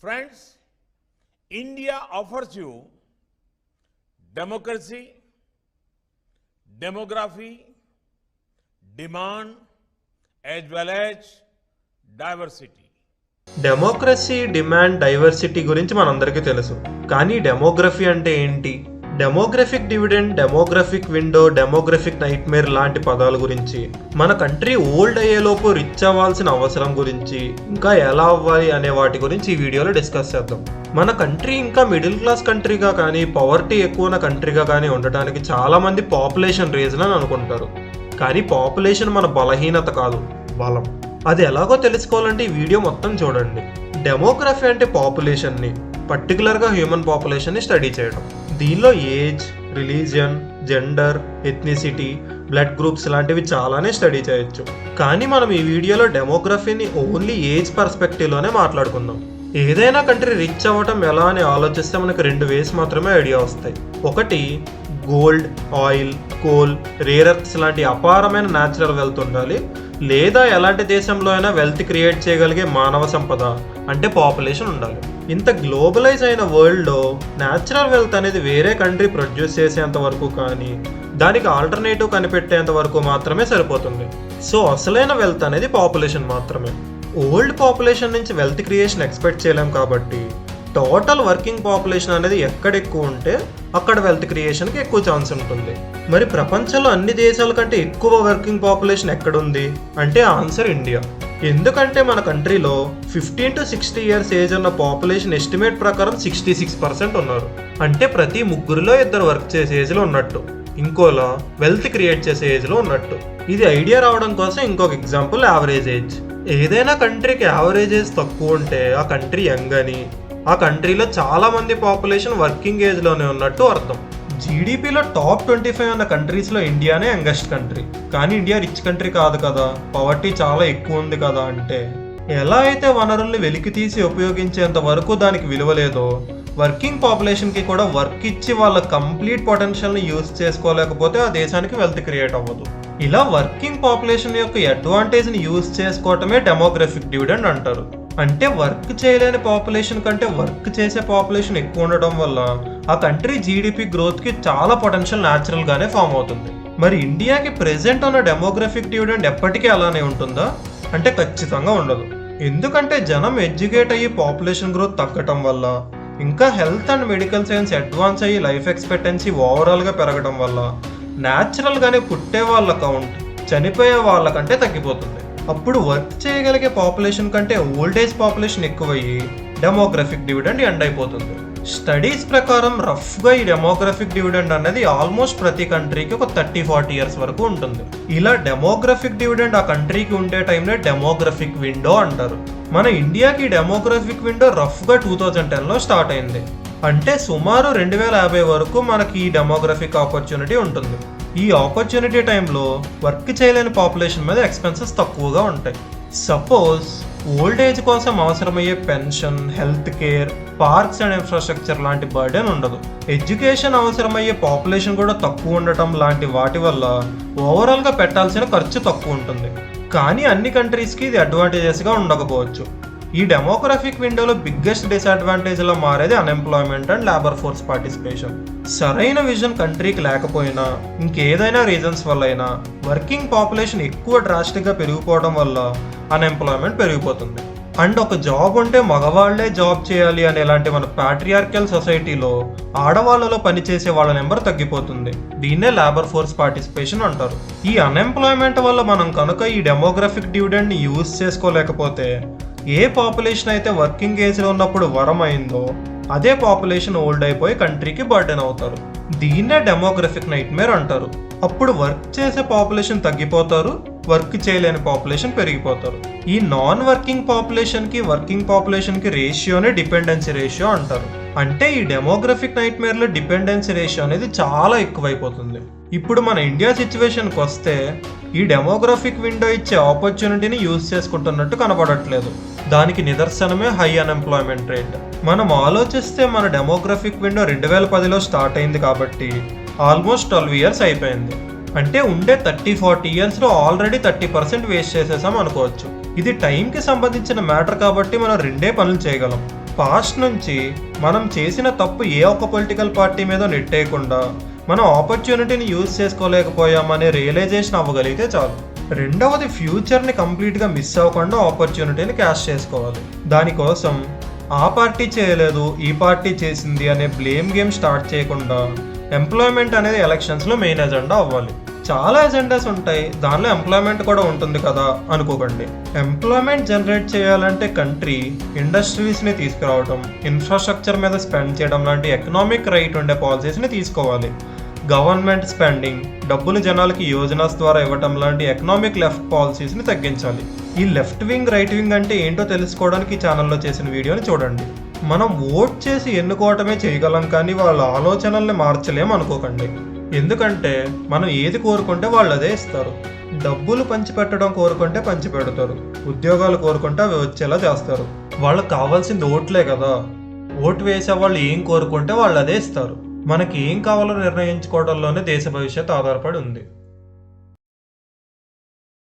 Friends, India offers you democracy, demography, demand, as well as diversity. Democracy, demand, diversity గురించి మనందరికీ తెలుసు. కానీ demography అంటే ఏంటి? Demographic dividend, demographic window, demographic nightmare లాంటి పదాల గురించి, మన కంట్రీ ఓల్డ్ అయ్యేలోపు రిచ్ అవ్వాల్సిన అవసరం గురించి, ఇంకా ఎలా అవ్వాలి అనే వాటి గురించి ఈ వీడియోలో డిస్కస్ చేద్దాం. మన కంట్రీ ఇంకా మిడిల్ క్లాస్ కంట్రీగా కానీ పవర్టీ ఎక్కువ ఉన్న కంట్రీగా కానీ ఉండటానికి చాలా మంది పాపులేషన్ రీజన్ అని అనుకుంటారు. కానీ పాపులేషన్ మన బలహీనత కాదు, బలం. అది ఎలాగో తెలుసుకోవాలంటే ఈ వీడియో మొత్తం చూడండి. డెమోగ్రఫీ అంటే పాపులేషన్ని, పర్టికులర్గా హ్యూమన్ పాపులేషన్ని స్టడీ చేయడం. దీనిలో age, religion, gender, ethnicity, blood groups లాంటివి చాలానే స్టడీ చేయొచ్చు. కానీ మనం ఈ వీడియోలో డెమోగ్రఫీని ఓన్లీ ఏజ్ పర్స్పెక్టివ్లోనే మాట్లాడుకుందాం. ఏదైనా కంట్రీ రిచ్ అవ్వటం ఎలా అని ఆలోచిస్తే మనకు 2 వేస్ మాత్రమే ఐడియా వస్తాయి. ఒకటి, gold, oil, coal, rare earths లాంటి అపారమైన న్యాచురల్ వెల్త్ ఉండాలి. లేదా ఎలాంటి దేశంలో అయినా వెల్త్ క్రియేట్ చేయగలిగే మానవ సంపద అంటే పాపులేషన్ ఉండాలి. ఇంత గ్లోబలైజ్ అయిన వరల్డ్లో న్యాచురల్ వెల్త్ అనేది వేరే కంట్రీ ప్రొడ్యూస్ చేసేంత వరకు కానీ దానికి ఆల్టర్నేటివ్ కనిపెట్టేంత వరకు మాత్రమే సరిపోతుంది. సో అసలైన వెల్త్ అనేది పాపులేషన్ మాత్రమే. ఓల్డ్ పాపులేషన్ నుంచి వెల్త్ క్రియేషన్ ఎక్స్పెక్ట్ చేయలేం కాబట్టి టోటల్ వర్కింగ్ పాపులేషన్ అనేది ఎక్కడ ఎక్కువ ఉంటే అక్కడ వెల్త్ క్రియేషన్కి ఎక్కువ ఛాన్స్ ఉంటుంది. మరి ప్రపంచంలో అన్ని దేశాల కంటే ఎక్కువ వర్కింగ్ పాపులేషన్ ఎక్కడుంది అంటే ఆన్సర్ ఇండియా. ఎందుకంటే మన కంట్రీలో 15 to 60 years ఏజ్ ఉన్న పాపులేషన్ ఎస్టిమేట్ ప్రకారం 66% ఉన్నారు. అంటే ప్రతి 3 2 వర్క్ చేసే ఏజ్లో ఉన్నట్టు, ఇంకోలా వెల్త్ క్రియేట్ చేసే ఏజ్లో ఉన్నట్టు. ఇది ఐడియా రావడం కోసం ఇంకొక ఎగ్జాంపుల్, యావరేజ్ ఏజ్. ఏదైనా కంట్రీకి యావరేజ్ ఏజ్ తక్కువ ఉంటే ఆ కంట్రీ యంగ్ అని, ఆ కంట్రీలో చాలా మంది పాపులేషన్ వర్కింగ్ ఏజ్లోనే ఉన్నట్టు అర్థం. జీడిపిలో టాప్ 25 ఉన్న కంట్రీస్లో ఇండియానే యంగెస్ట్ కంట్రీ. కానీ ఇండియా రిచ్ కంట్రీ కాదు కదా, పవర్టీ చాలా ఎక్కువ ఉంది కదా అంటే, ఎలా అయితే వనరుల్ని వెలికి తీసి ఉపయోగించేంత వరకు దానికి విలువ లేదో, వర్కింగ్ పాపులేషన్కి కూడా వర్క్ ఇచ్చి వాళ్ళ కంప్లీట్ పొటెన్షియల్ని యూజ్ చేసుకోలేకపోతే ఆ దేశానికి వెల్త్ క్రియేట్ అవ్వదు. ఇలా వర్కింగ్ పాపులేషన్ యొక్క అడ్వాంటేజ్ని యూజ్ చేసుకోవటమే డెమోగ్రఫిక్ డివిడెండ్ అంటారు. అంటే వర్క్ చేయలేని పాపులేషన్ కంటే వర్క్ చేసే పాపులేషన్ ఎక్కువ ఉండడం వల్ల ఆ కంట్రీ జీడిపి గ్రోత్కి చాలా పొటెన్షియల్ న్యాచురల్గానే ఫామ్ అవుతుంది. మరి ఇండియాకి ప్రెసెంట్ ఉన్న డెమోగ్రఫిక్ డివిడెండ్ ఎప్పటికీ అలానే ఉంటుందా అంటే ఖచ్చితంగా ఉండదు. ఎందుకంటే జనం ఎడ్యుకేట్ అయ్యి పాపులేషన్ గ్రోత్ తగ్గటం వల్ల, ఇంకా health and medical science advance అయ్యి లైఫ్ ఎక్స్పెక్టెన్సీ ఓవరాల్గా పెరగడం వల్ల న్యాచురల్గానే పుట్టే వాళ్ళ కౌంట్ చనిపోయే వాళ్ళకంటే తగ్గిపోతుంది. అప్పుడు వర్క్ చేయగలిగే పాపులేషన్ కంటే ఓల్డేజ్ పాపులేషన్ ఎక్కువయ్యి డెమోగ్రఫిక్ డివిడెండ్ ఎండ్ అయిపోతుంది. స్టడీస్ ప్రకారం రఫ్గా ఈ డెమోగ్రఫిక్ డివిడెండ్ అనేది ఆల్మోస్ట్ ప్రతి కంట్రీకి ఒక 30-40 years వరకు ఉంటుంది. ఇలా డెమోగ్రఫిక్ డివిడెండ్ ఆ కంట్రీకి ఉండే టైంలో డెమోగ్రఫిక్ విండో అంటారు. మన ఇండియాకి డెమోగ్రఫిక్ విండో రఫ్గా 2010లో స్టార్ట్ అయింది. అంటే సుమారు 2050 వరకు మనకి ఈ డెమోగ్రఫిక్ ఆపర్చునిటీ ఉంటుంది. ఈ ఆపర్చునిటీ టైంలో వర్క్ చేయలేని పాపులేషన్ మీద ఎక్స్పెన్సెస్ తక్కువగా ఉంటాయి. సపోజ్ ఓల్డ్ ఏజ్ కోసం అవసరమయ్యే pension, health care, parks and infrastructure లాంటి బర్డెన్ ఉండదు. ఎడ్యుకేషన్ అవసరమయ్యే పాపులేషన్ కూడా తక్కువ ఉండటం లాంటి వాటి వల్ల ఓవరాల్గా పెట్టాల్సిన ఖర్చు తక్కువ ఉంటుంది. కానీ అన్ని కంట్రీస్కి ఇది అడ్వాంటేజెస్గా ఉండకపోవచ్చు. ఈ డెమోగ్రఫిక్ విండోలో బిగ్గెస్ట్ డిసడ్వాంటేజ్లో మారేది unemployment and labour force participation. సరైన విజన్ కంట్రీకి లేకపోయినా, ఇంకేదైనా రీజన్స్ వల్ల అయినా వర్కింగ్ పాపులేషన్ ఎక్కువ డ్రాస్టిక్గా పెరిగిపోవడం వల్ల అన్ఎంప్లాయ్మెంట్ పెరిగిపోతుంది. అండ్ ఒక జాబ్ ఉంటే మగవాళ్లే జాబ్ చేయాలి అనే ఇలాంటి మన ప్యాట్రియార్కల్ సొసైటీలో ఆడవాళ్లలో పనిచేసే వాళ్ళ నెంబర్ తగ్గిపోతుంది. దీన్నే లేబర్ ఫోర్స్ పార్టిసిపేషన్ అంటారు. ఈ అన్ఎంప్లాయ్మెంట్ వల్ల మనం కనుక ఈ డెమోగ్రఫిక్ డివిడెండ్ని యూజ్ చేసుకోలేకపోతే, ఏ పాపులేషన్ అయితే వర్కింగ్ ఏజ్లో ఉన్నప్పుడు వరం అయిందో అదే పాపులేషన్ ఓల్డ్ అయిపోయి కంట్రీకి బర్డెన్ అవుతారు. దీన్నే డెమోగ్రఫిక్ నైట్మేర్ అంటారు. అప్పుడు వర్క్ చేసే పాపులేషన్ తగ్గిపోతారు, వర్క్ చేయలేని పాపులేషన్ పెరిగిపోతారు. ఈ నాన్ వర్కింగ్ పాపులేషన్కి వర్కింగ్ పాపులేషన్కి రేషియోనే డిపెండెన్సీ రేషియో అంటారు. అంటే ఈ డెమోగ్రఫిక్ నైట్మేర్లో డిపెండెన్సీ రేషియో అనేది చాలా ఎక్కువైపోతుంది. ఇప్పుడు మన ఇండియా సిచ్యువేషన్కి వస్తే ఈ డెమోగ్రఫిక్ విండో ఇచ్చే ఆపర్చునిటీని యూజ్ చేసుకుంటున్నట్టు కనబడట్లేదు. దానికి నిదర్శనమే హై అన్ఎంప్లాయ్మెంట్ రేట్. మనం ఆలోచిస్తే మన డెమోగ్రఫిక్ విండో 2010లో స్టార్ట్ అయింది కాబట్టి ఆల్మోస్ట్ 12 years అయిపోయింది. అంటే ఉండే 30-40 yearsలో ఆల్రెడీ 30% వేస్ట్ చేసేసాం అనుకోవచ్చు. ఇది టైంకి సంబంధించిన మ్యాటర్ కాబట్టి మనం 2 పనులు చేయగలం. పాస్ట్ నుంచి మనం చేసిన తప్పు ఏ ఒక్క పొలిటికల్ పార్టీ మీద నెట్టేయకుండా మనం ఆపర్చునిటీని యూజ్ చేసుకోలేకపోయామనే రియలైజేషన్ అవ్వగలిగితే చాలు. రెండవది, ఫ్యూచర్ని కంప్లీట్గా మిస్ అవ్వకుండా ఆపర్చునిటీని క్యాష్ చేసుకోవాలి. దానికోసం ఆ పార్టీ చేయలేదు ఈ పార్టీ చేసింది అనే బ్లేమ్ గేమ్ స్టార్ట్ చేయకుండా ఎంప్లాయ్మెంట్ అనేది ఎలక్షన్స్లో మెయిన్ ఎజెండా అవ్వాలి. చాలా ఎజెండాస్ ఉంటాయి, దానిలో ఎంప్లాయ్మెంట్ కూడా ఉంటుంది కదా అనుకోకండి. ఎంప్లాయ్మెంట్ జనరేట్ చేయాలంటే కంట్రీ ఇండస్ట్రీస్ని తీసుకురావడం, ఇన్ఫ్రాస్ట్రక్చర్ మీద స్పెండ్ చేయడం లాంటి ఎకనామిక్ రైట్ ఉండే పాలసీస్ని తీసుకోవాలి. గవర్నమెంట్ స్పెండింగ్, డబ్బులు జనాలకి యోజనాస్ ద్వారా ఇవ్వటం లాంటి ఎకనామిక్ లెఫ్ట్ పాలసీస్ని తగ్గించాలి. ఈ లెఫ్ట్ వింగ్ రైట్ వింగ్ అంటే ఏంటో తెలుసుకోవడానికి ఈ ఛానల్లో చేసిన వీడియోని చూడండి. మనం ఓట్ చేసి ఎన్నుకోవటమే చేయగలం, కానీ వాళ్ళ ఆలోచనల్ని మార్చలేం అనుకోకండి. ఎందుకంటే మనం ఏది కోరుకుంటే వాళ్ళు అదే ఇస్తారు. డబ్బులు పంచిపెట్టడం కోరుకుంటే పంచిపెడతారు, ఉద్యోగాలు కోరుకుంటే అవి వచ్చేలా చేస్తారు. వాళ్ళకి కావాల్సింది ఓట్లే కదా. ఓటు వేసే వాళ్ళు ఏం కోరుకుంటే వాళ్ళు అదే ఇస్తారు. మనకి ఏం కావాలో నిర్ణయించుకోవడంలోనే దేశ భవిష్యత్తు ఆధారపడి ఉంది.